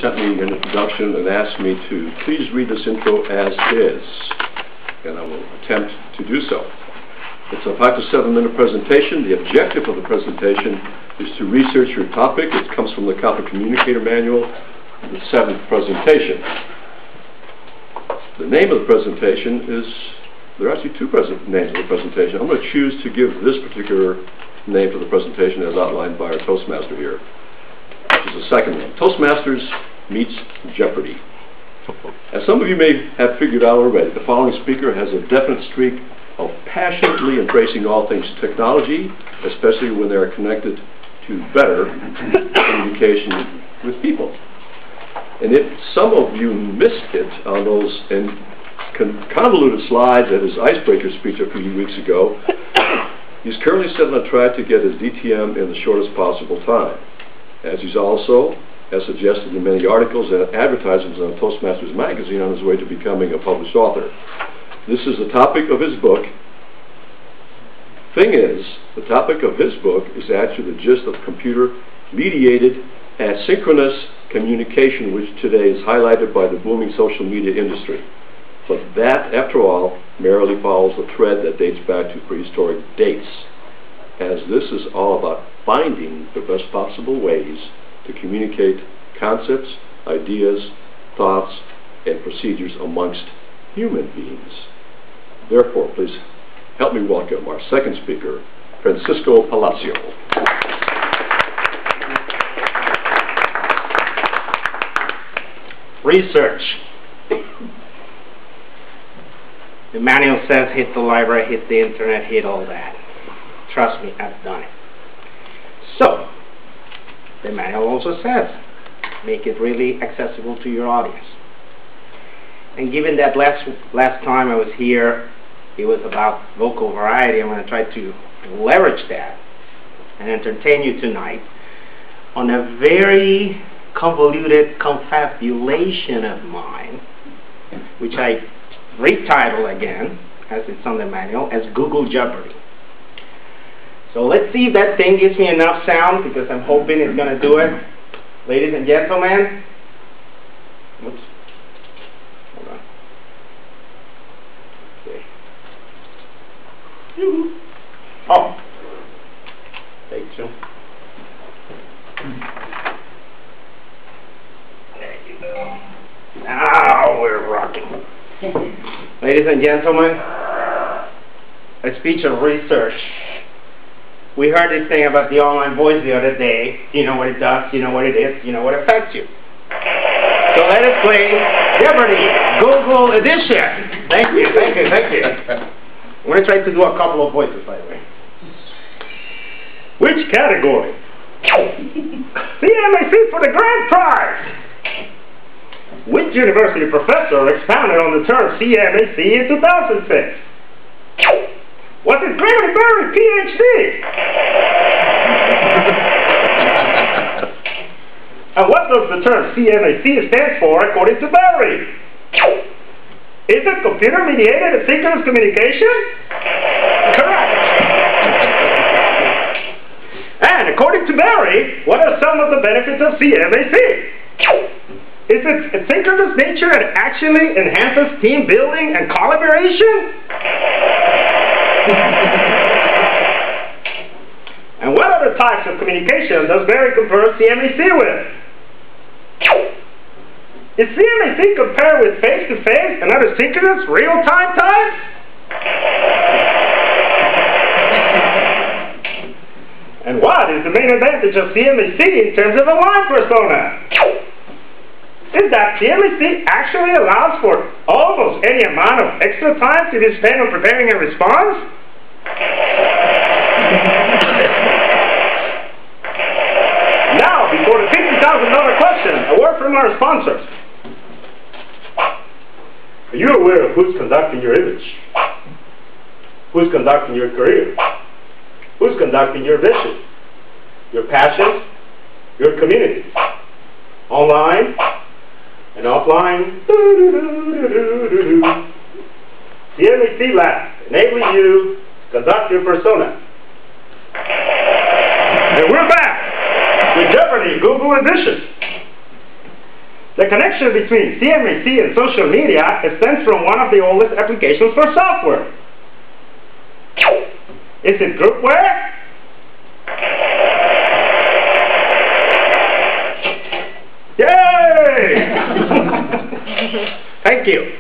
sent me an introduction and asked me to please read this intro as is, and I will attempt to do so. It's a 5 to 7 minute presentation. The objective of the presentation is to research your topic. It comes from the Copper Communicator Manual, the 7th presentation. The name of the presentation is, there are actually two names of the presentation. I'm going to choose to give this particular name for the presentation as outlined by our Toastmaster here, which is the second one. Toastmasters meets Jeopardy. As some of you may have figured out already, the following speaker has a definite streak of passionately embracing all things technology, especially when they are connected to better communication with people. And if some of you missed it on those convoluted slides at his icebreaker speech a few weeks ago, he's currently set on a track to get his DTM in the shortest possible time, as he's also, as suggested in many articles and advertisements on Toastmasters magazine, on his way to becoming a published author. This is the topic of his book. Thing is, the topic of his book is actually the gist of computer-mediated asynchronous communication, which today is highlighted by the booming social media industry. But that, after all, merely follows a thread that dates back to prehistoric dates, as this is all about finding the best possible ways to communicate concepts, ideas, thoughts, and procedures amongst human beings. Therefore, please help me welcome our second speaker, Francisco Palacio. Research. The manual says hit the library, hit the internet, hit all that. Trust me, I've done it. So, the manual also says make it really accessible to your audience. And given that last time I was here, it was about vocal variety, I'm going to try to leverage that and entertain you tonight on a very convoluted confabulation of mine, which I retitle again, as it's on the manual, as Google Jeopardy. So let's see if that thing gives me enough sound, because I'm hoping it's going to do it. Ladies and gentlemen, whoops, hold on. Okay. Oh, take two. There you go. Now we're rocking. Ladies and gentlemen, a speech of research. We heard this thing about the online voice the other day. You know what it does, you know what it is, you know what affects you. So let us play Jeopardy! Google Edition! Thank you, thank you, thank you. I'm going to try to do a couple of voices, by the way. Which category? CMAC for the grand prize! Which university professor expounded on the term CMAC in 2006? Was it Gregory Berry, PhD? And what does the term CMAC stand for according to Berry? Is it computer-mediated asynchronous communication? Correct. And according to Berry, what are some of the benefits of CMAC? Is its asynchronous nature that actually enhances team building and collaboration? And what other types of communication does Berry compare CMAC with? Is CMAC compared with face-to-face and other synchronous real-time types? And what is the main advantage of CMAC in terms of a line persona? Is that CMAC actually allows for almost any amount of extra time to be spent on preparing a response? Now, before the $50,000 question, a word from our sponsors. Are you aware of who's conducting your image? Who's conducting your career? Who's conducting your vision? Your passions? Your community? Online and offline. CMAC Lab, enabling you to conduct your persona. And we're back with Jeopardy! Google Edition. The connection between CMAC and social media stems from one of the oldest applications for software. Is it groupware? Yay! Thank you.